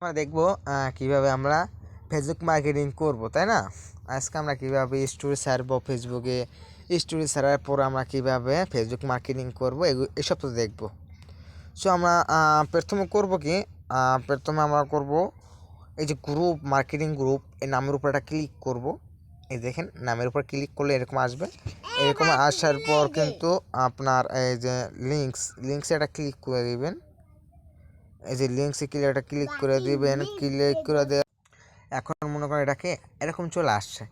আমরা দেখব কিভাবে আমরা ফেসবুক মার্কেটিং করব, তাই না? আজকে আমরা কিভাবে স্টোরি ছাড়বো ফেসবুকে, স্টোরি ছাড়ার পর আমরা কিভাবে ফেসবুক মার্কেটিং করব এসব তো দেখব। সো আমরা প্রথমে করব কি, প্রথমে আমরা করব এই যে গ্রুপ, মার্কেটিং গ্রুপ, এই নামের উপর একটা ক্লিক করব। এই দেখেন, নামের উপর ক্লিক করলে এরকম আসবে। এরকম আসার পর কিন্তু আপনার এই যে লিঙ্কসে একটা ক্লিক করে দিবেন। এই যে লিঙ্কসে একটা ক্লিক করে দিবেন, ক্লিক করে দেওয়া এখন মনে করেন এটাকে এরকম চলে আসছে।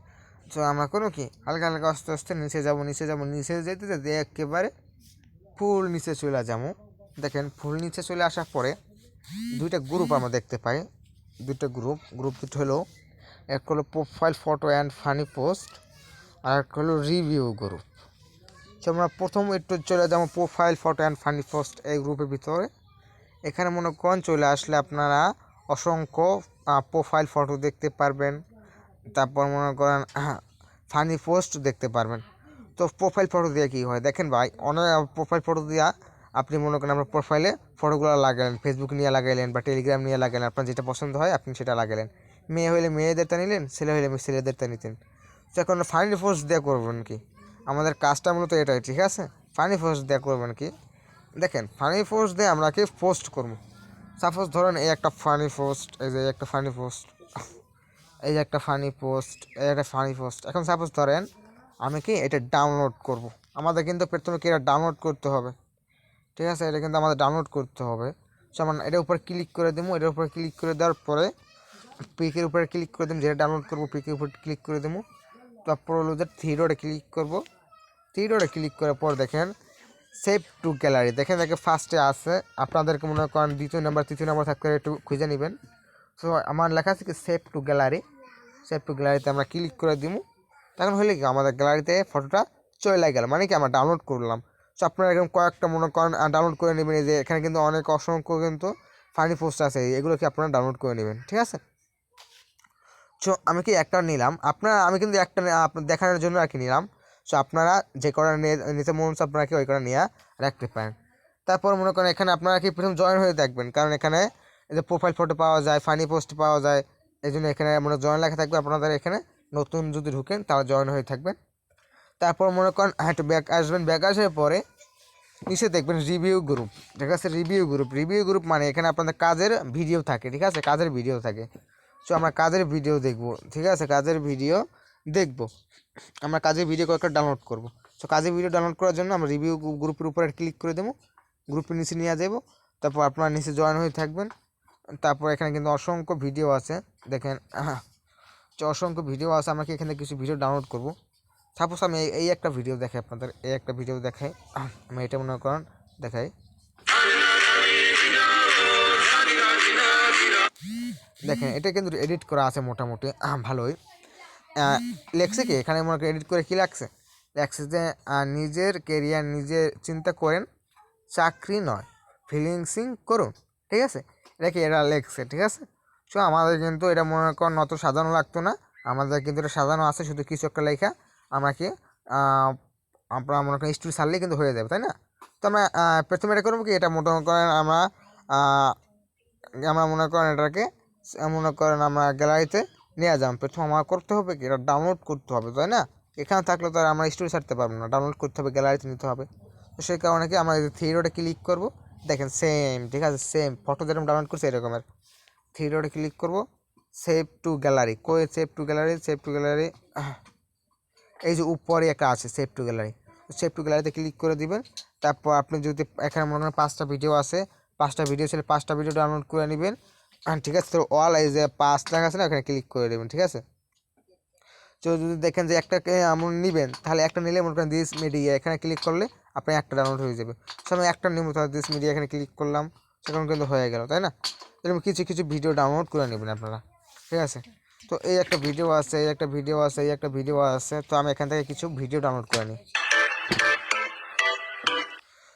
তো আমরা করবো কি, হালকা হালকা আস্তে আস্তে নিচে যাবো, নিচে যেতে যেতে একেবারে ফুল নিচে চলে যাবো। দেখেন, ফুল নিচে চলে আসার পরে দুইটা গ্রুপ আমরা দেখতে পাই। দুটো দুটো হলো, এক হলো profile photo and funny post, আর এক হলো রিভিউ গ্রুপ। তো আমরা প্রথম একটু চলে যাবো profile photo and funny post এই গ্রুপের ভিতরে। এখানে মনে করেন চলে আসলে আপনারা অসংখ্য প্রোফাইল ফটো দেখতে পারবেন, তারপর মনে করেন ফানি পোস্ট দেখতে পারবেন। তো প্রোফাইল ফটো দিয়ে কী হয় দেখেন ভাই, অনেক প্রোফাইল ফটো দিয়ে আপনি মনে করেন আপনার প্রোফাইলে ফটোগুলো লাগালেন, ফেসবুক নিয়ে লাগাইলেন বা টেলিগ্রাম নিয়ে লাগালেন, আপনার যেটা পছন্দ হয় আপনি সেটা লাগালেন। মেয়ে হলে মেয়েদেরটা নিলেন, ছেলে হলে ছেলেদেরটা নিতেন। তো এখন ফানি পোস্ট দিয়ে করবেন কি, আমাদের কাজটা মূলত এটাই, ঠিক আছে? ফানি পোস্ট দিয়ে করবেন কি, দেখেন ফানি পোস্ট দিয়ে আমরা কি পোস্ট করবো। সাপোজ ধরেন এই একটা ফানি পোস্ট, এই যে একটা ফানি পোস্ট, এই যে একটা ফানি পোস্ট, এই একটা ফানি পোস্ট। এখন সাপোজ ধরেন আমি কি এটা ডাউনলোড করব, আমাদের কিন্তু প্রথমে কি এটা ডাউনলোড করতে হবে, ঠিক আছে? এটা কিন্তু আমাদের ডাউনলোড করতে হবে। যেমন এটার উপর ক্লিক করে দেবো, এটার উপর ক্লিক করে দেওয়ার পরে পিকের উপরে ক্লিক করে দেবো, যেটা ডাউনলোড করবো পিকের উপর ক্লিক করে দেবো। তারপর হলো যে থ্রি ডটে ক্লিক করবো, থ্রি ডটে ক্লিক করার পর দেখেন সেভ টু গ্যালারি, দেখেন ফার্স্টে আছে, আপনাদেরকে মনে করেন দ্বিতীয় নাম্বার তৃতীয় নাম্বার থাকতে একটু খুঁজে নেবেন। সো আমার লেখা আছে কি save two gallery, save two গ্যালারিতে আমরা ক্লিক করে দিব। তখন হলে কি আমাদের গ্যালারিতে ফটোটা চলে গেল, মানে কি আমরা ডাউনলোড করলাম। সো আপনারা এরকম কয়েকটা মনে করেন ডাউনলোড করে নেবেন। এই যে এখানে কিন্তু অনেক অসংখ্য কিন্তু ফানি পোস্ট আছে, এগুলো কি আপনারা ডাউনলোড করে নেবেন, ঠিক আছে? সো আমি কি একটা নিলাম, আমি কিন্তু একটা আপনার দেখানোর জন্য আর কি নিলাম। সো আপনারা যে কটা নিতে মন হচ্ছে আপনারা কি ওই কটা নিয়ে রাখতে পারেন। তারপর মনে করেন এখানে আপনারা কি প্রথম জয়েন হয়ে থাকবেন, কারণ এখানে এই যে প্রোফাইল ফটো পাওয়া যায়, ফানি পোস্ট পাওয়া যায়, এই জন্য এখানে মনে জয়েন লেখা থাকবে। আপনাদের এখানে নতুন যদি ঢুকেন তাহলে জয়েন হয়ে থাকবেন। তারপর মনে করেন একটু ব্যাক আসবেন, ব্যাক আসার পরে নিচে দেখবেন রিভিউ গ্রুপ, ঠিক আছে? রিভিউ গ্রুপ মানে এখানে আপনাদের কাজের ভিডিও থাকে, ঠিক আছে? কাজের ভিডিও থাকে। সো আমরা কাজের ভিডিও দেখব, ঠিক আছে? কাজের ভিডিও দেখব, আমরা কাজের ভিডিও কয়েকটা ডাউনলোড করব। সো কাজের ভিডিও ডাউনলোড করার জন্য আমরা রিভিউ গ্রুপের উপরে ক্লিক করে দেবো, গ্রুপের নিচে নিয়ে যাবো। তারপর আপনারা নিচে জয়েন হয়ে থাকবেন। তারপর এখানে কিন্তু অসংখ্য ভিডিও আছে, দেখেন অসংখ্য ভিডিও আছে। আমরা কি এখানে কিছু ভিডিও ডাউনলোড করব। সাপোজ আমি এই একটা ভিডিও দেখাই আপনাদের, এই একটা ভিডিও দেখাই, আমি এটা মনে করেন দেখাই। দেখেন এটা কিন্তু এডিট করা আছে মোটামুটি ভালোই। লেখছে কি এখানে মনে করেন এডিট করে কী লেখছে যে নিজের কেরিয়ার নিজে চিন্তা করেন, চাকরি নয় ফ্রিল্যান্সিং করুন, ঠিক আছে? এটা কি এরা লেখছে, ঠিক আছে? সো আমাদের কিন্তু এটা মনে করেন অত সাজানো লাগতো না, আমাদের কিন্তু এটা সাজানো আছে, শুধু কিছু একটা লেখা আমাকে আপনারা মনে করেন স্টোরি ছাড়লেই কিন্তু হয়ে যাবে, তাই না? তো আমরা প্রথমে এটা করবো কি, এটা মোটামুটি করেন আমরা মনে করেন এটাকে মনে করেন আমরা গ্যালারিতে নিয়ে যান। প্রথম আমার করতে হবে কি, এটা ডাউনলোড করতে হবে, তাই না? এখানে থাকলে তো আর আমরা স্টোরি ছাড়তে পারবো না, ডাউনলোড করতে হবে, গ্যালারিতে নিতে হবে। তো সেই কারণে কি আমরা থ্রি ডটে ক্লিক করবো, দেখেন সেম, ঠিক আছে? সেম ফটো যেরকম ডাউনলোড করছে এরকমের। থ্রি ডটে ক্লিক করবো, সেভ টু গ্যালারি, কই save two gallery, save two gallery, এই যে উপরে একটা আছে save two gallery, save two গ্যালারিতে ক্লিক করে দিবেন। তারপর আপনি যদি এখানে মনে করেন 5টা ভিডিও আছে, 5টা ভিডিও ছিল, 5টা ভিডিও ডাউনলোড করে নেবেন, ঠিক আছে? তো অল এই যে 5 লেখা আছে না, ওখানে ক্লিক করে দেবেন, ঠিক আছে? তো যদি দেখেন যে একটাকে এমন নেবেন, তাহলে একটা নিলে মনে করেন দিস মিডিয়া, এখানে ক্লিক করলে আপনি একটা ডাউনলোড হয়ে যাবে। সো আমি একটা নেব, তাহলে দিস মিডিয়া এখানে ক্লিক করলাম, সেখানে কিন্তু হয়ে গেল, তাই না? এরকম কিছু কিছু ভিডিও ডাউনলোড করে নেবেন আপনারা, ঠিক আছে? তো এই একটা ভিডিও আছে, এই একটা ভিডিও আছে, এই একটা ভিডিও আছে, তো আমি এখান থেকে কিছু ভিডিও ডাউনলোড করে নিই।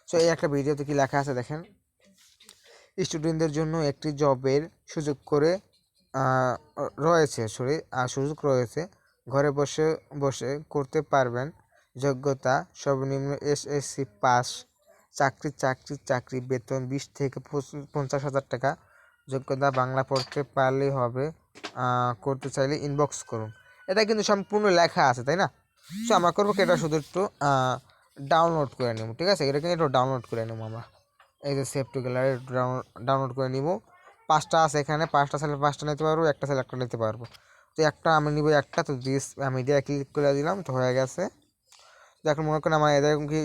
সো এই একটা ভিডিওতে কি লেখা আছে দেখেন, স্টুডেন্টদের জন্য একটি জবের সুযোগ করে রয়েছে, সুযোগ রয়েছে, ঘরে বসে বসে করতে পারবেন, যোগ্যতা সর্বনিম্ন এসএসসি পাস, চাকরি, বেতন 20 থেকে 50,000 টাকা, যোগ্যতা বাংলা পড়তে পারলেই হবে, করতে চাইলে ইনবক্স করুন। এটা কিন্তু সম্পূর্ণ লেখা আছে, তাই না? সো আমরা করবো কি, এটা শুধু একটু ডাউনলোড করে নেব, ঠিক আছে? এটা কিন্তু একটু ডাউনলোড করে নেবো আমরা। এই যে সেভ টু গ্যালারি ডাউনলোড করে নিব। 5টা আছে এখানে, 5টা ছেলে 5টা নিতে পারবো, একটা ছেলে একটা নিতে পারবো। তো একটা আমি নিব একটা, তো দিস মিডিয়া ক্লিক করে দিলাম, তো হয়ে গেছে। তো এখন মনে করেন আমার এরকম কি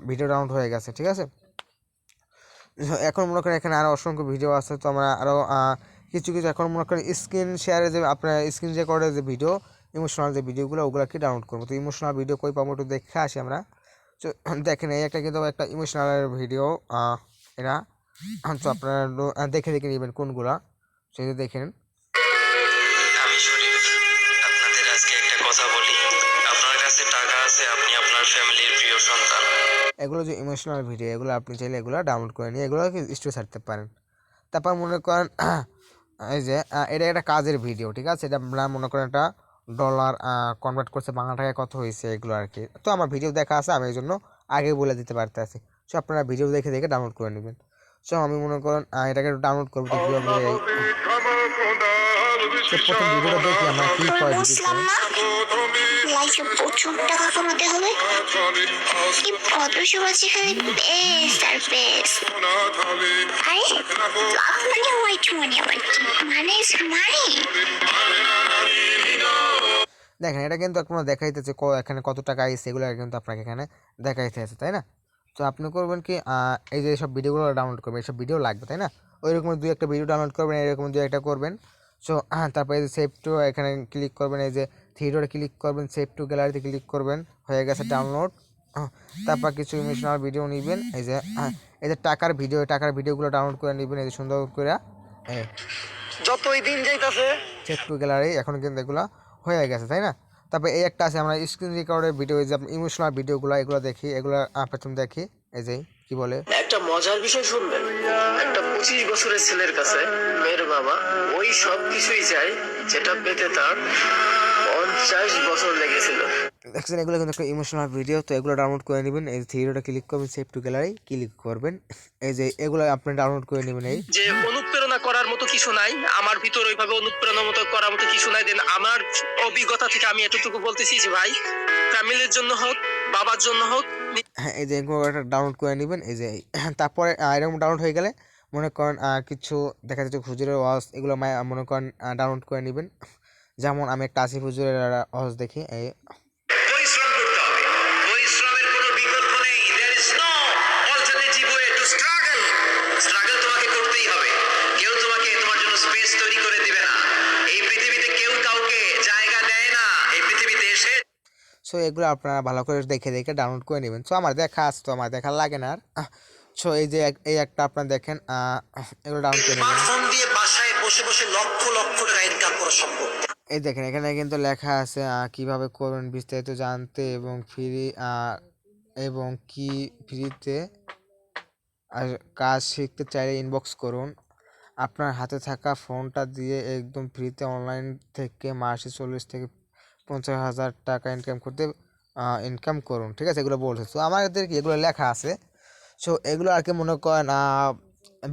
ভিডিও ডাউনলোড হয়ে গেছে, ঠিক আছে? এখন মনে করেন এখানে আরও অসংখ্য ভিডিও আছে, তো আমরা আরও কিছু কিছু এখন মনে করেন স্ক্রিন শেয়ারে যে আপনার স্ক্রিন রেকর্ডের যে ভিডিও, ইমোশনাল যে ভিডিওগুলো ওগুলোকে ডাউনলোড করবো। তো ইমোশনাল ভিডিও কই পাবো একটু দেখে আসি আমরা। তো দেখেন এই একটা কিন্তু একটা ইমোশনালের ভিডিও, এরা তো আপনারা দেখে দেখে নেবেন কোনগুলা, সেটা দেখেন। আমি শরীফ, আপনাদের আজকে একটা কথা বলি। আপনার কাছে টাকা আছে, আপনি আপনার ফ্যামিলির প্রিয় সন্তান। এগুলো যে ইমোশনাল ভিডিও, এগুলো আপনি চাইলে এগুলো ডাউনলোড করে নিয়ে এগুলো স্টোরি ছাড়তে পারেন। তারপর মনে করেন এই যে এটা একটা কাজের ভিডিও, ঠিক আছে? এটা আমরা মনে করেন একটা ডলার কনভার্ট করছে বাংলা টাকায় কত হয়েছে এগুলো আর কি। তো আমার ভিডিও দেখা আছে, আমি এই জন্য আগে বলে দিতে পারতেছি। সো আপনারা ভিডিও দেখে দেখে ডাউনলোড করে নেবেন। সো আমি মনে করেন এটাকে ডাউনলোড করবো, তো কীভাবে প্রথম ভিডিওটা দেখি আমরা কি করে দিতে লাইফে প্রচুর টাকা কামাতে হবে। এই ভদ্র সমাজ এখানে বেস্ট আর বেস্ট। আরে লাভ মানে হোয়াইট মানি আবার কি মানে মানি। দেখেন এটা কিন্তু আপনারা দেখাইতেছে এখানে কত টাকা আইছে, এগুলো কিন্তু আপনাকে এখানে দেখাইতেছে, তাই না? তো আপনি করবেন কি, এই যে সব ভিডিওগুলো ডাউনলোড করবেন, এইসব ভিডিও লাগবে, তাই না? ওইরকম 2-1টা ভিডিও ডাউনলোড করবেন, এরকম 2-1টা করবেন। সো তারপরে এই যে সেভ টু এখানে ক্লিক করবেন, এই যে থ্রি ডটে ক্লিক করবেন, সেভ টু গ্যালারিতে ক্লিক করবেন, হয়ে গেছে ডাউনলোড। তারপর কিছু ইমোশনাল ভিডিও নেবেন, এই যে টাকার ভিডিওগুলো ডাউনলোড করে নেবেন, এই যে সুন্দর করে যতই দিন যাইতাছে সেভ টু গ্যালারি এখন কিন্তু এগুলো হয়ে গেছে, তাই না? তারপরে এই একটা আছে আমরা স্ক্রিন রেকর্ডের ভিডিও, যে ইমোশনাল ভিডিওগুলো এগুলো দেখি, এগুলো পেছন দেখি। এই যে কি বলে, একটা মজার বিষয় শুনবেন। একটা 25 বছরের ছেলের কাছে মেয়ের বাবা ওই সব কিছুই চাই যেটা পেতে তার 50 বছর লেগেছিল। দেখছেন এগুলো কিন্তু একটা ইমোশনাল ভিডিও। তো এগুলো ডাউনলোড করে নেবেন, এই থিয়েটারটা ক্লিক করবেন, সেভ টু গ্যালারি ক্লিক করবেন, এই যে এগুলো আপনি ডাউনলোড করে নেবেন। এই যে অনুপ্রেরণা করার মতো কিছু নাই আমার ভিতর, ওইভাবে অনুপ্রেরণা মতো করার মতো কিছু নাই। দেন আমার অভিজ্ঞতা থেকে আমি এতটুকু বলতেছি যে ভাই, ফ্যামিলির জন্য হোক, বাবার জন্য হোক। হ্যাঁ, এই যে এগুলো ডাউনলোড করে নেবেন। এই যে তারপরে এরকম ডাউনলোড হয়ে গেলে মনে করেন কিছু দেখা যাচ্ছে হুজুরের ওয়াজ, এগুলো মনে করেন ডাউনলোড করে নেবেন। যেমন আমি একটা আসিফ হুজুরের ওয়াজ দেখি। এই পরিশ্রম করতে হবে, পরিশ্রমের কোনো বিকল্প নেই। There is no alternative way to struggle. Struggle তোমাকে করতেই হবে। কেউ তোমাকে তোমার জন্য স্পেস তৈরি করে দিবে না। এই পৃথিবীতে কেউ কাউকে জায়গা দেয় না। এই পৃথিবীতে এসে সো এগুলো আপনারা ভালো করে দেখে দেখে ডাউনলোড করে নেবেন। সো আমার দেখা আছে, তো আমার দেখা লাগে না আর। সো এই যে এই একটা আপনারা দেখেন, এগুলো ডাউনলোড করে নেবেন। স্মার্টফোন দিয়ে বাসায় বসে বসে লক্ষ লক্ষ টাকা ইনকাম করা সম্ভব। এই দেখেন এখানে কিন্তু লেখা আছে কিভাবে করবেন বিস্তারিত জানতে, এবং এবং কি ফ্রিতে আর কাজ শিখতে চাইলে ইনবক্স করুন। আপনার হাতে থাকা ফোনটা দিয়ে একদম ফ্রিতে অনলাইন থেকে মাসে 40 থেকে 50 হাজার টাকা ইনকাম করুন, ঠিক আছে? এগুলো বলছে। তো আমাদের কি এগুলো লেখা আছে। সো এগুলো আর কি মনে করেন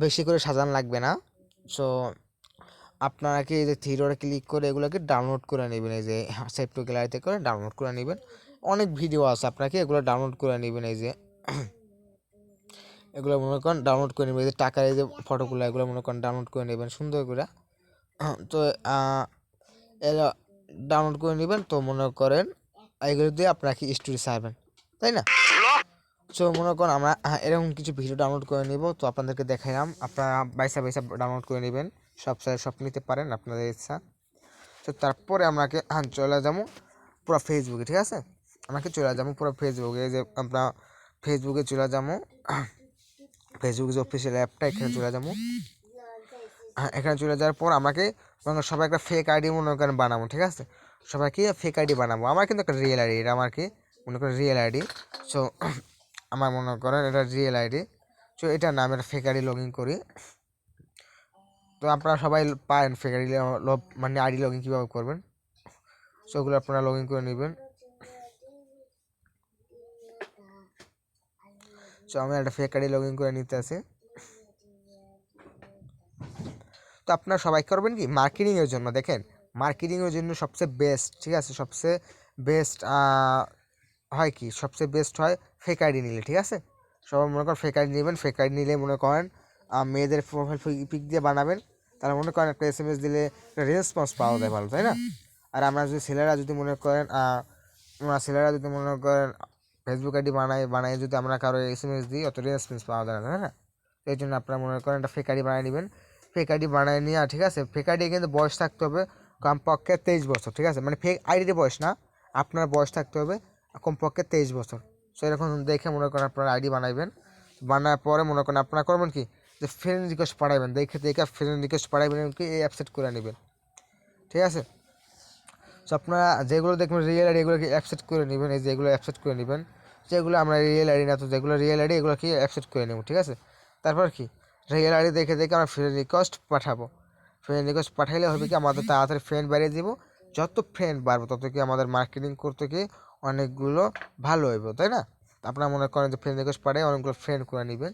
বেশি করে সাজানো লাগবে না। সো আপনারা কি এই যে থ্রি ডটে ক্লিক করে এগুলোকে ডাউনলোড করে নেবেন, এই যে সেভ টু গ্যালারিতে করে ডাউনলোড করে নেবেন। অনেক ভিডিও আছে, আপনাকে এগুলো ডাউনলোড করে নেবেন। এই যে এগুলো মনে করেন ডাউনলোড করে নেবেন, এই যে টাকার এই যে ফটোগুলো, এগুলো মনে করেন ডাউনলোড করে নেবেন সুন্দর করে। তো এগুলো ডাউনলোড করে নেবেন। তো মনে করেন এগুলো দিয়ে আপনারা কি স্টোরি ছাড়বেন, তাই না? সো মনে করেন আমরা এরকম কিছু ভিডিও ডাউনলোড করে নেব, তো আপনাদেরকে দেখাইলাম। আপনারা বাইসা ডাউনলোড করে নেবেন, সব নিতে পারেন আপনাদের ইচ্ছা। তো তারপরে আমাকে চলে যাবো পুরো ফেসবুকে, ঠিক আছে? আমাকে চলে যাবো পুরো ফেসবুকে, যে আমরা ফেসবুকে চলে যাবো। ফেসবুক যে অফিসিয়াল অ্যাপটা, এখানে চলে যাবো। এখানে চলে যাওয়ার পর আমাকে সবাই একটা ফেক আইডি মনে করেন বানাবো, ঠিক আছে? সবাইকে ফেক আইডি বানাবো। আমার কিন্তু একটা রিয়েল আইডি, এটা আমার কি মনে করেন রিয়েল আইডি। সো আমার মনে করেন এটা রিয়েল আইডি। সো এটা না, আমি একটা ফেক আইডি লগ ইন করি। তো আপনারা সবাই পারেন ফেক আইডি মানে আইডি লগ ইন কীভাবে করবেন। সো ওগুলো আপনারা লগ ইন করে নেবেন। সো আমি একটা ফেক আইডি লগ ইন করে নিতে আসি। তো আপনারা সবাই করবেন কি মার্কেটিংয়ের জন্য, দেখেন মার্কেটিংয়ের জন্য সবচেয়ে বেস্ট, ঠিক আছে, সবচেয়ে বেস্ট হয় কি, সবচেয়ে বেস্ট হয় ফেক আইডি নিলে, ঠিক আছে। সবাই মনে করেন ফেক আইডি নেবেন, ফেক আইডি নিলে মনে করেন মেয়েদের প্রোফাইল পিক দিয়ে বানাবেন, তারা মনে করেন একটা SMS দিলে একটা রেসপন্স পাওয়া যায় ভালো, তাই না। আর আমরা যদি ছেলেরা যদি মনে করেন ফেসবুক আইডি বানাই যদি আমরা কারো SMS দিই অত রেসপন্স পাওয়া যায় না, তাই না। এই জন্য আপনারা মনে করেন একটা ফেক আইডি বানিয়ে নেবেন, ফেক আইডি বানিয়ে নিয়ে, ঠিক আছে। ফেক আইডি কিন্তু বয়স থাকতে হবে কমপক্ষে 23 বছর, ঠিক আছে, মানে ফেক আইডির বয়স না, আপনার বয়স থাকতে হবে কমপক্ষে 23 বছর। সো এরকম দেখে মনে করেন আপনারা আইডি বানাইবেন, বানার পরে মনে করেন আপনারা করবেন কি যে ফ্রেন্ড রিকোয়েস্ট পাঠাবেন, দেখে ফ্রেন্ড রিকোয়েস্ট পাঠাবেন কি এই অ্যাপসেট করে নেবেন, ঠিক আছে। সো আপনারা যেগুলো দেখবেন রিয়েল আইডি এগুলোকে অ্যাপসেট করে নেবেন, এই যেগুলো অ্যাপসেট করে নেবেন, যেগুলো আমরা রিয়েল আইডি না, তো যেগুলো রিয়েল আইডি এগুলোকে অ্যাপসেট করে নেব, ঠিক আছে। তারপর কি রিয়েল আইডি দেখে আমরা ফ্রেন্ড রিকোয়েস্ট পাঠাবো, ফ্রেন্ড রিকোয়েস্ট পাঠাইলে হবে কি আমাদের তাড়াতাড়ি ফ্রেন্ড বাড়িয়ে দিব, যত ফ্রেন্ড বাড়বে তত কি আমাদের মার্কেটিং করতে কি অনেকগুলো ভালো হইব, তাই না। আপনারা মনে করেন যে ফ্রেন্ড রিকোয়েস্ট পাঠিয়ে অনেকগুলো ফ্রেন্ড করে নেবেন।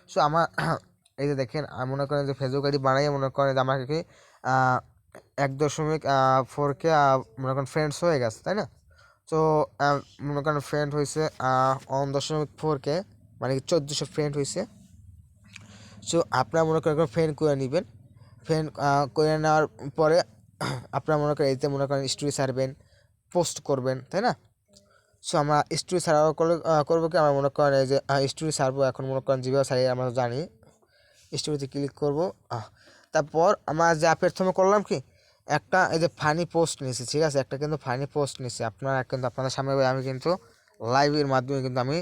সো আমার এই যে দেখেন আমি মনে করেন যে ফেসবুক আইডি বানাইয়ে মনে করেন যে আমাকে কি 1.4K মনে করেন ফ্রেন্ডস হয়ে গেছে, তাই না। তো মনে করেন ফ্রেন্ড হয়েছে 1.4K, মানে 1400 ফ্রেন্ড হয়েছে। সো আপনারা মনে করেন ফ্রেন্ড করে নেবেন, ফ্রেন্ড করে নেওয়ার পরে আপনারা মনে করেন এতে মনে করেন স্টোরি ছাড়বেন, পোস্ট করবেন, তাই না। সো আমরা স্টোরি ছাড়াও করবো কি আমরা মনে করেন এই যে স্টোরি ছাড়বো, এখন মনে করেন যেভাবে ছাড়ি আমরা জানি, স্টোরিতে ক্লিক করবো। তারপর আমরা যা প্রথমে করলাম কি একটা এই যে ফানি পোস্ট নিয়েছি, ঠিক আছে, একটা কিন্তু ফানি পোস্ট নিয়েছি, আপনারা কিন্তু আপনাদের সামনে আমি কিন্তু লাইভের মাধ্যমে কিন্তু আমি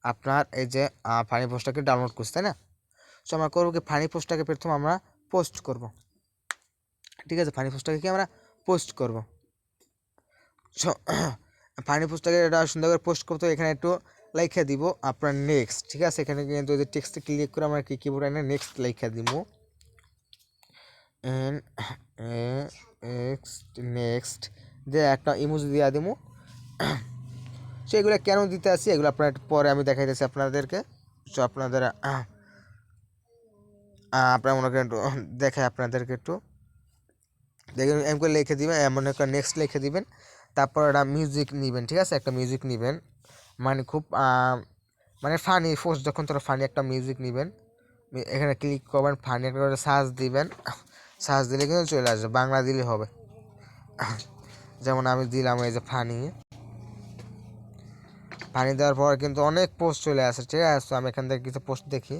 আপনার এই যে ফানি পোস্টটাকে ডাউনলোড করছি, তাই না। সো আমরা করবো কি ফানি পোস্টটাকে প্রথম আমরা পোস্ট করব, ঠিক আছে, ফানি পোস্টটাকে কি আমরা পোস্ট করব। সো ফানি পোস্টটাকে এটা সুন্দর করে পোস্ট করতে এখানে একটু লিখে দিব আপনার নেক্সট, ঠিক আছে, এখানে কিন্তু যে টেক্সটে ক্লিক করে আমরা কিবোর্ডে এনে নেক্সট লিখে দিব, নেক্সট দিয়ে একটা ইমোজি দিয়ে দিব। সো এগুলো কেন দিতে আসি এগুলো আপনার একটু পরে আমি দেখাইতেছি আপনাদেরকে। সো আপনারা মনে করেন একটু দেখাই আপনাদেরকে একটু দেখেন, এম করে লিখে দিবেন, মনে করেন নেক্সট লিখে দিবেন, তারপর একটা মিউজিক নেবেন, ঠিক আছে, একটা মিউজিক নেবেন, মানে খুব মানে ফানি পোস্ট যখন তোরা ফানি একটা মিউজিক নেবেন, এখানে ক্লিক করবেন, ফানি একটা সার্চ দিবেন, সার্চ দিলে কিন্তু চলে আসবে, বাংলা দিলে হবে। যেমন আমি দিলাম এই যে ফানি, ফানি দেওয়ার পর কিন্তু অনেক পোস্ট চলে আসে, ঠিক আছে। আমি এখান থেকে কিছু পোস্ট দেখি,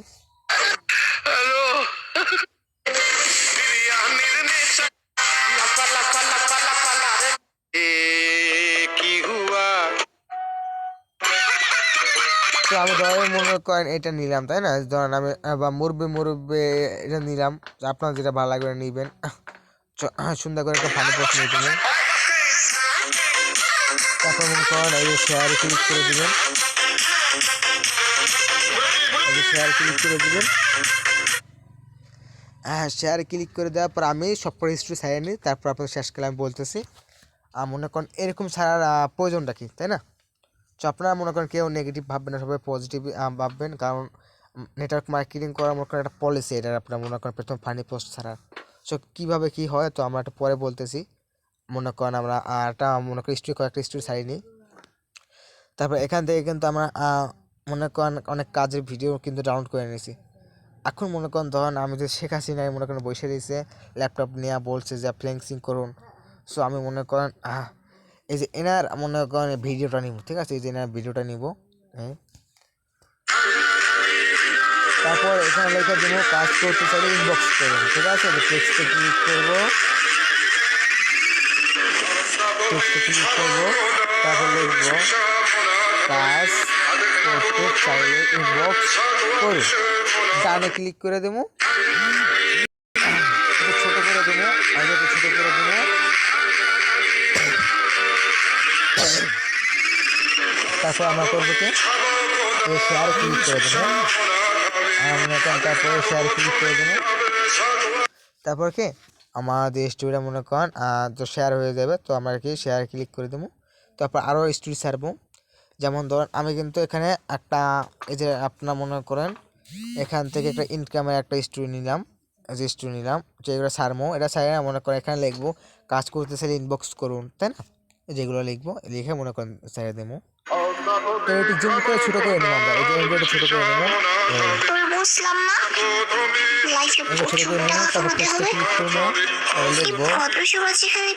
তো আমি ধরেন মনে করেন এটা নিলাম, তাই না, ধরেন আমি বা মুরব্বি এটা নিলাম, আপনার যেটা ভালো লাগবে নিবেন। সুন্দর করে একটা ফানি পোস্ট নিয়ে দেবেন, তারপর মনে করেন এই যে শেয়ারে ক্লিক করে দিবেন, শেয়ার ক্লিক করে দিবেন। শেয়ারে ক্লিক করে দেওয়ার পর আমি সবকটা হিস্ট্রি ছাড়িয়ে নিই, তারপর আপনাদের শেষকালে আমি বলতেছি মনে করেন এরকম ছাড়ার প্রয়োজনটা কি, তাই না। তো আপনারা মনে করেন কেউ নেগেটিভ ভাববেন না, সবাই পজিটিভ ভাববেন, কারণ নেটওয়ার্ক মার্কেটিং করা মনে করেন একটা পলিসি, এটা আপনারা মনে করেন প্রথম ফানি পোস্ট ছাড়ার। সো কীভাবে কী হয় তো আমরা একটা পরে বলতেছি। মনে করেন আমরা একটা মনে করেন কয়েকটা স্টোরি ছাড়িয়ে নিই, তারপর এখান থেকে কিন্তু আমরা মনে করেন অনেক কাজের ভিডিও কিন্তু ডাউনলোড করে নিয়েছি। এখন মনে করেন ধরেন আমি যে শেখ হাসিনায় মনে করেন বসে দিয়েছে ল্যাপটপ নিয়ে বলছে যে ফ্লেক্সিং করুন। সো আমি মনে করেন এই যে এনার মনে করেন ভিডিওটা নিব, ঠিক আছে, এই যে এনার ভিডিওটা নিব, তারপর এখানে লেখা দেবো কাজ করতে চাইলে ইনবক্স করুন, ঠিক আছে, টেক্সটে ক্লিক করবো, তারপর লিখবো কাজ করতে চাইলে ইনবক্স করুন, ডানে ক্লিক করে দেবো, ছোটো করে দেবো, আগে ছোটো করে দেবো, তারপর আমরা করবো কি শেয়ার ক্লিক করে দেবো, তারপরে শেয়ার ক্লিক করে দেবো, তারপর কি আমাদের স্টোরিটা মনে করেন তো শেয়ার হয়ে যাবে। তো আমরা কি শেয়ার ক্লিক করে দেবো, তারপর আরও স্টোরি ছাড়বো। যেমন ধরেন আমি কিন্তু এখানে একটা এই যে আপনারা মনে করেন এখান থেকে একটা ইনকামের একটা স্টোরি নিলাম, রেজিস্ট্রি নিলাম, যেগুলো সারমো এটা সারে মনে করেন এখানে লিখবো কাজ করতে চাইলে ইনবক্স করুন, তাই না? যেগুলো লিখবো লিখে মনে করেন সারে দেবো। তো একটু জুম করে ছোটো করে নেবো আমরা, এই যে একটু ছোটো করে নেবো, তোর বুঝলাম না, লাইফে ছোটো প্রচুর করে নেবো। টাকা তারপর কামাতে টেক্সটে হলে ক্লিক করবো, এই লিখবো ভদ্র সমাজ এখানে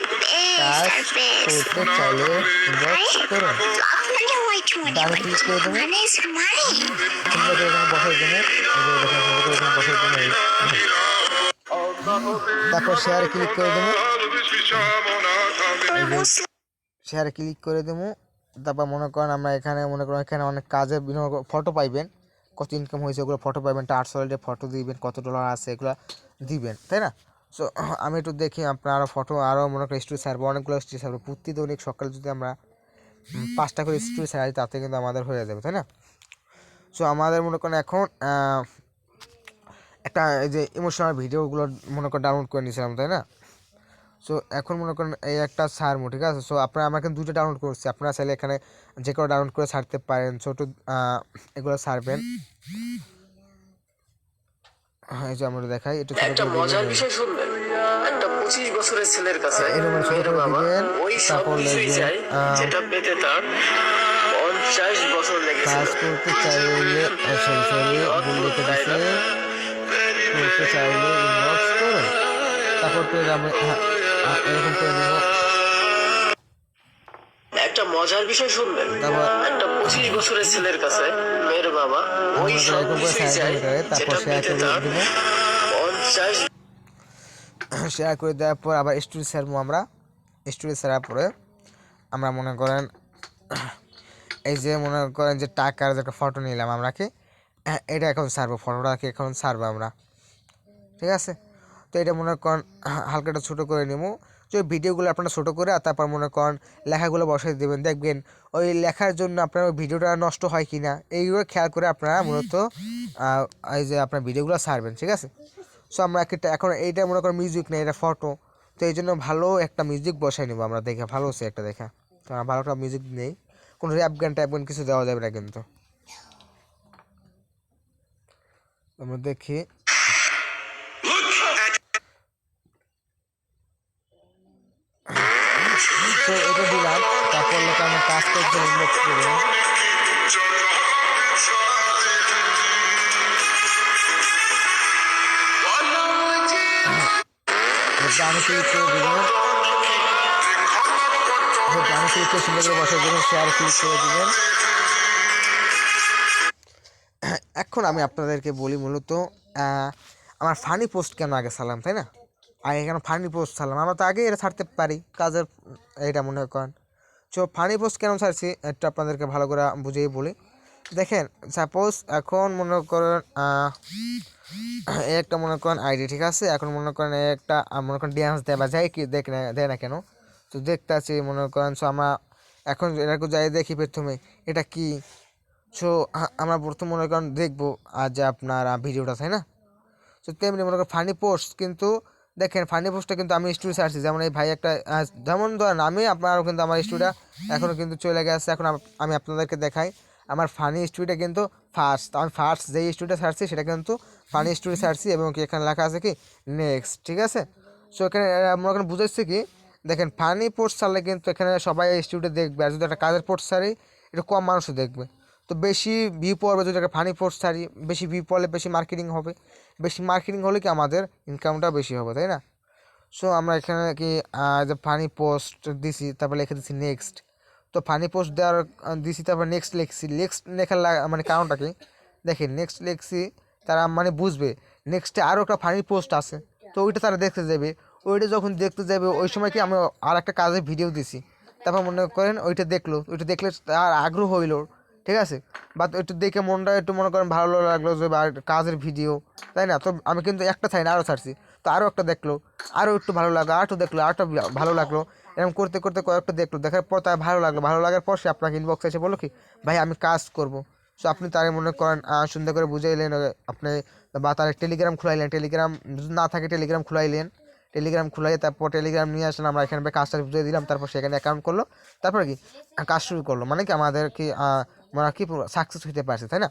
কাজ বেস্ট আর করতে চাইলে ইনবক্স করুন। লাভ মানে হোয়াইট মানি, ডানে ক্লিক করে দেবো, মানে ইজ মানি। সুন্দর করে এখানে বসাই দেবো, এই যে দেখেন সুন্দর করে এখানে বসাই দেবো। তারপর শেয়ারে ক্লিক করে দেবো, তোর বুঝলাম শেয়ারে ক্লিক করে দেবো। তারপর মনে করেন আমরা এখানে মনে করেন এখানে অনেক কাজের বিভিন্ন ফটো পাইবেন, কত ইনকাম হয়েছে ওগুলো ফটো পাইবেন, টার্ট সলিডে ফটো দিবেন, কত ডলার আছে এগুলো দিবেন, তাই না? সো আমি একটু দেখি আপনার আরও ফটো আরও মনে করেন স্টোরি সার্ভ, অনেকগুলো স্টোরি সার্ভ প্রতিদিন সকালে যদি আমরা 5টা করে স্টোরি সারি তাতে কিন্তু আমাদের হয়ে যাবে, তাই না? সো আমাদের মনে করেন এখন একটা এই যে ইমোশনাল ভিডিওগুলো মনে করেন ডাউনলোড করে নিয়েছিলাম, তাই না? সো এখন মনে করেন এই একটা ছাড়বো, ঠিক আছে? সো আপনারা আমার এখানে 2টা ডাউনলোড করছি, আপনারা চাইলে এখানে যে কোনো ডাউনলোড করে ছাড়তে পারেন। ছোটো এগুলো ছাড়বেন, এই যে আমরা দেখাই একটু ছোটো একটা করে মজার দিবেন, বিষয় শুনবেন। একটা 25 বছরের ছেলের কাছে এরকম ছোটো মেয়ের করে বাবা দিবেন। ওই সব তারপর কিছুই লিখবেন চাই যেটা পেতে তার 50 বছর লেগেছিল। কাজ করতে চাইলে সরি ভুল লিখে দিচ্ছে, করতে চাইলে ইনবক্স করুন। তারপর তো আমরা এরকম করে দেবো। একটা মজার বিষয় শুনবেন। তারপর একটা 25 বছরের ছেলের কাছে মেয়ের বাবা ওই আমরা সব এরকম করে কিছুই চাই তারপর যেটা শেয়ার পেতে করে তার দেবো। 50 শেয়ার করে দেওয়ার পর আবার স্টোরি ছাড়বো আমরা, স্টোরি ছাড়ার পরে আমরা মনে করেন এই যে মনে করেন যে টাকার যে একটা ফটো নিলাম আমরা কি এটা এখন ছাড়বো, ফটোটাকে এখন ছাড়বো আমরা, ঠিক আছে? তো এটা মনে করেন হালকা একটা ছোটো করে নেবো, যে ভিডিওগুলো আপনারা ছোটো করে আর তারপর মনে করেন লেখাগুলো বসাই দেবেন, দেখবেন ওই লেখার জন্য আপনার ওই ভিডিওটা নষ্ট হয় কি না এইগুলো খেয়াল করে আপনারা মূলত এই যে আপনার ভিডিওগুলো ছাড়বেন, ঠিক আছে? সো আমরা একটা এখন এইটা মনে করেন মিউজিক নেই, এটা ফটো, তো এই জন্য ভালো একটা মিউজিক বসাই নেবো আমরা, দেখে ভালো হচ্ছে একটা দেখা। তো ভালো একটা মিউজিক নেই, কোনো র্যাপ গান ট্যাপ গান কিছু দেওয়া যাবে না কিন্তু। আমরা দেখি তো এটা দিলাম, তারপর লোক আমরা কাজ করতে ইনবক্স করবো, গানে ক্লিক করে দেবেন, গানে ক্লিক করে সুন্দর করে বসাই দেবেন, শেয়ার ক্লিক করে দেবেন। এখন আমি আপনাদেরকে বলি মূলত আমার ফানি পোস্ট কেন আগে ছাড়লাম, তাই না? আগে কেন ফানি পোস্ট ছাড়লাম, আমরা তো আগে এটা ছাড়তে পারি কাজের, এটা মনে করেন। সো ফানি পোস্ট কেন ছাড়ছি একটু আপনাদেরকে ভালো করে বুঝিয়ে বলি। দেখেন সাপোজ এখন মনে করেন এই একটা মনে করেন আইডি, ঠিক আছে? এখন মনে করেন এই একটা মনে করেন ড্যান্স দেয় বা যাই কি দেয় না কেন, তো দেখতে আছি মনে করেন। সো আমরা এখন এটাকে যাই দেখি প্রথমে এটা কি। সো আমরা প্রথম মনে করেন দেখবো আর যে আপনার ভিডিওটা, তাই না? সো তেমনি মনে করেন ফানি পোস্ট, কিন্তু দেখেন ফানি পোস্টটা কিন্তু আমি স্টোরি ছাড়ছি, যেমন এই ভাই একটা যেমন ধরেন আমি আপনারও কিন্তু আমার স্টোরিটা এখনও কিন্তু চলে গেছে। এখন আমি আপনাদেরকে দেখাই আমার ফানি স্টোরিটা কিন্তু আমি ফার্স্ট যেই স্টোরিটা ছাড়ছি সেটা কিন্তু ফানি স্টোরি ছাড়ছি, এবং কি এখানে লেখা আছে কি নেক্সট, ঠিক আছে? সো এখানে মনে করেন বুঝাচ্ছি কি, দেখেন ফানি পোস্ট ছাড়লে কিন্তু এখানে সবাই এই স্টোরিটা দেখবে, আর যদি একটা কাজের পোস্ট ছাড়ি এটা কম মানুষও দেখবে। তো বেশি ভিউ পড়বে যদি একটা ফানি পোস্ট ছাড়ি, বেশি ভিউ পড়লে বেশি মার্কেটিং হবে, বেশি মার্কেটিং হলে কি আমাদের ইনকামটা বেশি হবে, তাই না? সো আমরা এখানে কি যে ফানি পোস্ট দিছি, তারপর লিখে দিচ্ছি নেক্সট। তো ফানি পোস্ট দেওয়ার দিছি, তারপর নেক্সট লিখছি। নেক্সট লেখার মানে কারণটা কি, দেখেন নেক্সট লিখছি তারা মানে বুঝবে নেক্সটে আরও একটা ফানি পোস্ট আছে, তো ওইটা তারা দেখতে যাবে। ওইটা যখন দেখতে যাবে ওই সময় কি আমি আর একটা কাজের ভিডিও দিছি, তারপর মনে করেন ওইটা দেখলো, ওইটা দেখলে তার আগ্রহ হইলো, ঠিক আছে? বা একটু দেখে মনটা একটু মনে করেন ভালো লাগলো যে বা কাজের ভিডিও, তাই না? তো আমি কিন্তু একটা ছাড়ি না, আরও ছাড়ছি, তো আরও একটা দেখলো, আরও একটু ভালো লাগলো, আর একটু দেখলো, আর একটা ভালো লাগলো, এরকম করতে করতে কয়েকটা দেখলো, দেখার পর তার ভালো লাগলো, ভালো লাগার পর সে আপনাকে ইনবক্সে এসে বললো কি ভাই আমি কাজ করব। সো আপনি তারে মনে করেন সুন্দর করে বুঝাইলেন আপনি, বা তার টেলিগ্রাম খুলাইলেন, টেলিগ্রাম যদি না থাকে টেলিগ্রাম খুলাইলেন, টেলিগ্রাম খুলাই তারপর টেলিগ্রাম নিয়ে আসলেন, আমরা এখানে কাজটা বুঝিয়ে দিলাম, তারপর সেখানে অ্যাকাউন্ট করলো, তারপরে কি কাজ শুরু করলো, মানে কি আমাদের কি মানে কি সাকসেস হতে পারছে, তাই না?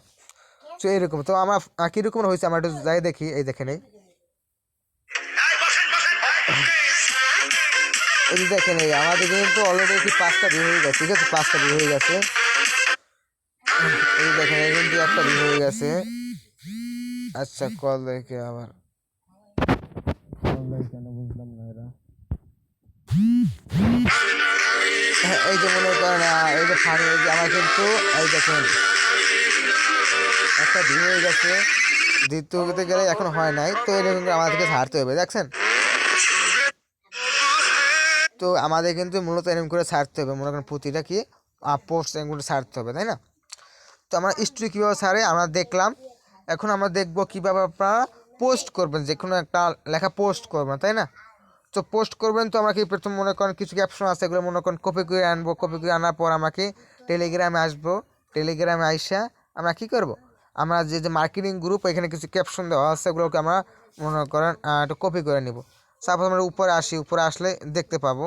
সো এইরকম। তো আমার কীরকম হয়েছে আমরা একটু যাই দেখি, এই দেখে নেই এই যে দেখেন এই আমাদের কিন্তু অলরেডি কি 5টা ভিউ হয়ে গেছে, ঠিক আছে 5টা ভিউ হয়ে গেছে। এই দেখেন এই কিন্তু একটা ভিউ হয়ে গেছে। আচ্ছা কল দেখে আবার কেন বুঝলাম না এরা। হ্যাঁ, এই যে মনে করেন এই যে ফানি এই যে আমার কিন্তু এই দেখেন একটা ভিউ হয়ে গেছে, দ্বিতীয়তে গেলে এখন হয় নাই, তো এটা কিন্তু আমাদেরকে ছাড়তে হবে দেখছেন। তো আমাদের কিন্তু মূলত এরকম করে ছাড়তে হবে, মনে করেন প্রতিটা কি পোস্ট এরকম করে ছাড়তে হবে, তাই না? তো আমরা স্টোরি কীভাবে ছাড়ে আমরা দেখলাম, এখন আমরা দেখবো কীভাবে আপনারা পোস্ট করবেন, যে কোনো একটা লেখা পোস্ট করবেন, তাই না? তো পোস্ট করবেন, তো আমরা কি প্রথম মনে করেন কিছু ক্যাপশন আছে, এগুলো মনে করেন কপি করে আনবো, কপি করে আনার পর আমাকে টেলিগ্রামে আসবো, টেলিগ্রামে আইসা আমরা কি করব, আমরা যে যে মার্কেটিং গ্রুপ এখানে কিছু ক্যাপশন দেওয়া আছে এগুলোকে আমরা মনে করেন একটু কপি করে নিব। তারপর আমরা উপরে আসি, উপরে আসলে দেখতে পাবো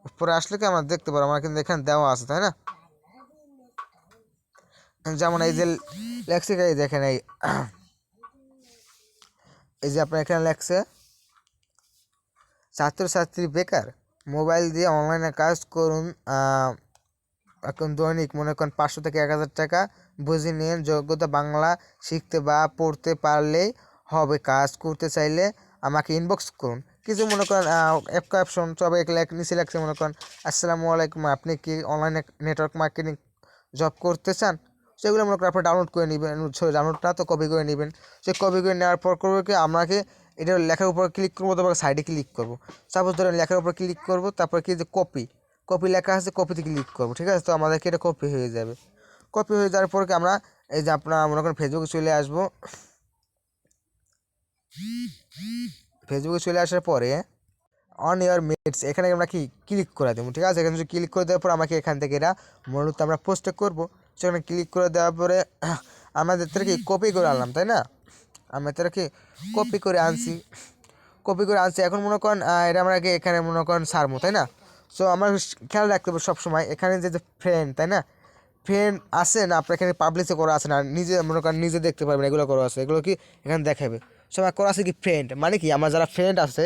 উপরে আসলে কি আমরা দেখতে পাবো, আমরা কিন্তু এখানে দেওয়া আছে, তাই না? যেমন এই যে লেখছে এই দেখেন এই যে আপনার এখানে লেখছে ছাত্রছাত্রী বেকার মোবাইল দিয়ে অনলাইনে কাজ করুন, এখন দৈনিক মনে করেন 500 থেকে 1000 টাকা বুঝে নিন, যোগ্যতা বাংলা শিখতে বা পড়তে পারলেই হবে, কাজ করতে চাইলে আমাকে ইনবক্স করুন। কিছু মনে করেন অ্যাপ ক্যাপশন সবাই নিচে লেখছে মনে করেন আসসালামু আলাইকুম, আপনি কি অনলাইনে নেটওয়ার্ক মার্কেটিং জব করতে চান? সেগুলো মনে করেন আপনি ডাউনলোড করে নেবেন, ডাউনলোডটা তো কপি করে নেবেন। সে কপি করে নেওয়ার পর করবো কি আমাকে এটা লেখার উপর ক্লিক করবো, তারপর সাইডে ক্লিক করবো, সাপোজ ধরেন লেখার উপর ক্লিক করবো, তারপর কি যে কপি লেখা আছে কপিতে ক্লিক করবো, ঠিক আছে? তো আমাদেরকে এটা কপি হয়ে যাবে। কপি হয়ে যাওয়ার পর কি আমরা এই যে আপনার মনে করেন ফেসবুকে চলে আসবো, ফেসবুকে চলে আসার পরে অন ইয়ার মিটস এখানে আমরা কি ক্লিক করে দেবো, ঠিক আছে? এখানে যদি ক্লিক করে দেওয়ার পর আমাকে এখান থেকে এটা মূলত আমরা পোস্ট করবো, সেখানে ক্লিক করে দেওয়ার পরে আমাদের থেকে কি কপি করে আনলাম, তাই না? আমরা তারা কি কপি করে আনছি, এখন মনে করেন এটা আমরা এখানে মনে করেন সারমো, তাই না? সো আমার খেয়াল রাখতে হবে সবসময় এখানে যে ফ্রেন্ড, তাই না? ফ্রেন্ড আছে না আপনার এখানে পাবলিশে করা আছে না, নিজে মনে করেন নিজে দেখতে পারবেন এগুলো করা আছে, এগুলো কি এখানে দেখাবে সবাই করা আছে কি ফ্রেন্ড, মানে কি আমার যারা ফ্রেন্ড আছে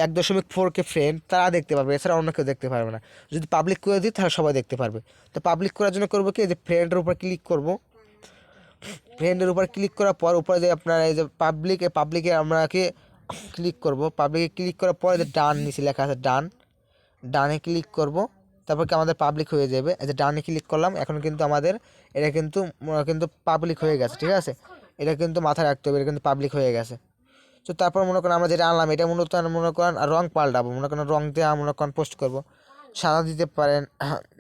1.4K ফ্রেন্ড তারা দেখতে পারবে, এছাড়া অন্য কেউ দেখতে পারবে না। যদি পাবলিক করে দিই তাহলে সবাই দেখতে পারবে। তো পাবলিক করার জন্য করবো কি যে ফ্রেন্ডের উপর ক্লিক করবো, ফ্রেন্ডের উপর ক্লিক করার পর উপরে যে আপনার এই যে পাবলিকে আমরা কি ক্লিক করব, পাবলিকে ক্লিক করার পরে যে ডান নিচে লেখা আছে ডানে ক্লিক করব, তারপর কি আমাদের পাবলিক হয়ে যাবে। এই যে ডানে ক্লিক করলাম, এখন কিন্তু আমাদের এটা কিন্তু পাবলিক হয়ে গেছে, ঠিক আছে? এটা কিন্তু মাথায় রাখতে হবে, এটা কিন্তু পাবলিক হয়ে গেছে। তো তারপর মনে করেন আমরা যেটা আনলাম এটা মূলত মনে করেন রং পাল্টাবো, মনে করেন রং দিয়ে মনে করেন পোস্ট করবো, সাদা দিতে পারেন,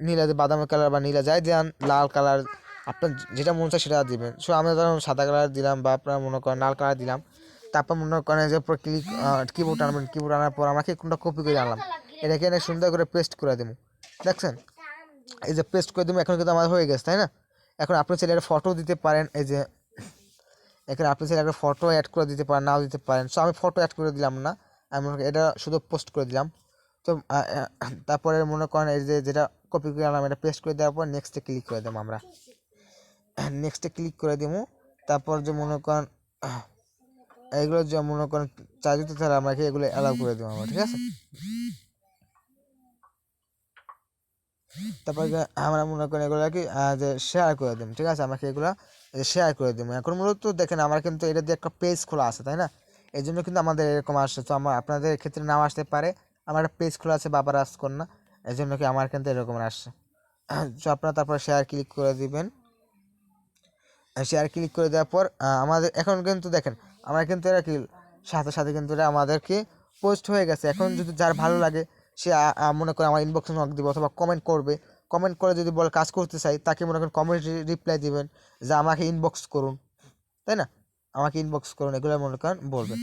নীলা বাদামি কালার বা নীলা যাই দেন, লাল কালার আপনার যেটা মনে চায় সেটা দিবেন। সো আমরা ধরুন সাদা কালার দিলাম বা আপনার মনে করেন লাল কালার দিলাম, তারপর মনে করেন যে উপর কিবোর্ড আনবেন, কিবোর্ড আনার পর আমাকে কোনটা কপি করে আনলাম, এটাকে এনে সুন্দর করে পেস্ট করে দেবো, দেখছেন? এই যে পেস্ট করে দেবো, এখন কিন্তু আমার হয়ে গেছে, তাই না? এখন আপনি চাইলে একটা ফটো দিতে পারেন, এই যে এখানে আপনি চাইলে একটা ফটো অ্যাড করে দিতে পারেন, নাও দিতে পারেন। সো আমি ফটো অ্যাড করে দিলাম না, আমি এটা শুধু পোস্ট করে দিলাম। তো তারপরে মনে করেন এই যে যেটা কপি করে আনলাম এটা পেস্ট করে দেওয়ার পর নেক্সটে ক্লিক করে দেবো, আমরা নেক্সটে ক্লিক করে দেবো। তারপর যে মনে করেন এইগুলো যে মনে করেন চাই দিতে তাহলে আমাকে এগুলো অ্যালাউ করে দেবো আমরা, ঠিক আছে? তারপর আমরা মনে করেন এগুলো কি যে শেয়ার করে দেবো, ঠিক আছে? আমাকে এগুলো শেয়ার করে দেবো। এখন মূলত দেখেন আমার কিন্তু এটা দিয়ে একটা পেজ খোলা আছে, তাই না? এই জন্য কিন্তু আমাদের এরকম আসছে। তো আমার আপনাদের ক্ষেত্রে নাও আসতে পারে, আমার একটা পেজ খোলা আছে বাবার রাজকন্যা, এই জন্য কি আমার কিন্তু এরকম আসছে। তো আপনারা তারপর শেয়ার ক্লিক করে দিবেন, শেয়ার ক্লিক করে দেওয়ার পর আমাদের এখন কিন্তু দেখেন আমরা কিন্তু এরা কি সাথে সাথে কিন্তু এটা আমাদেরকে পোস্ট হয়ে গেছে। এখন যদি যার ভালো লাগে সে মনে করে আমার ইনবক্সে নক দিবে অথবা কমেন্ট করবে, কমেন্ট করে যদি বলে কাজ করতে চাই তাকে মনে করেন কমেন্ট রিপ্লাই দিবেন যে আমাকে ইনবক্স করুন, তাই না? আমাকে ইনবক্স করুন, এগুলো মনে করেন বলবেন।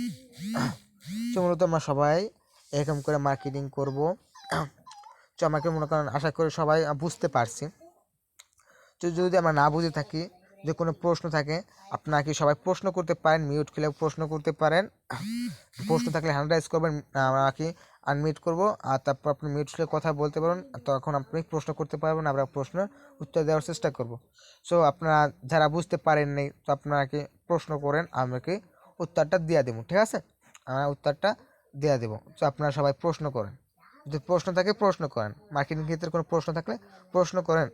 তো মূলত আমরা সবাই এরকম করে মার্কেটিং করব। তো আমাকে মনে করেন আশা করি সবাই বুঝতে পারছি। তো যদি আমরা না বুঝে থাকি, যে কোনো প্রশ্ন থাকে আপনাকে সবাই প্রশ্ন করতে পারেন, মিউট খুলে প্রশ্ন করতে পারেন, প্রশ্ন থাকলে হ্যান্ড রাইজ করবেন, আমাকে আনমিউট করব, আর তারপর আপনি মিউট খুলে কথা বলতে পারেন, তখন আপনি প্রশ্ন করতে পারবেন, আমরা প্রশ্নের উত্তর দেওয়ার চেষ্টা করব। সো আপনারা যারা বুঝতে পারেন নাই তো আপনাকে প্রশ্ন করেন, আমাকে উত্তরটা দিয়ে দেবো, ঠিক আছে? আমরা উত্তরটা দেওয়া দেবো। তো আপনারা সবাই প্রশ্ন করেন, যদি প্রশ্ন থাকে প্রশ্ন করেন, মার্কেটিং ক্ষেত্রে কোনো প্রশ্ন থাকলে প্রশ্ন করেন।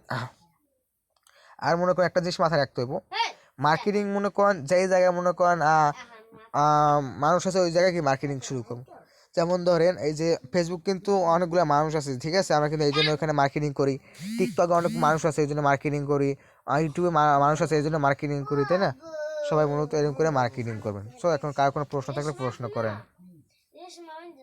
আর মনে করেন একটা জিনিস মাথায় রাখতে হইব, মার্কেটিং মনে করেন যেই জায়গায় মনে করেন মানুষ আছে ওই জায়গায় কি মার্কেটিং শুরু করবো। যেমন ধরেন এই যে ফেসবুক কিন্তু অনেকগুলো মানুষ আছে, ঠিক আছে, আমরা কিন্তু এই জন্য ওখানে মার্কেটিং করি। টিকটকে অনেক মানুষ আছে এই জন্য মার্কেটিং করি, ইউটিউবে মানুষ আছে এই জন্য মার্কেটিং করি, তাই না? সবাই মূলত এরকম করে মার্কেটিং করবেন। সো এখন কার কোনো প্রশ্ন থাকলে প্রশ্ন করেন।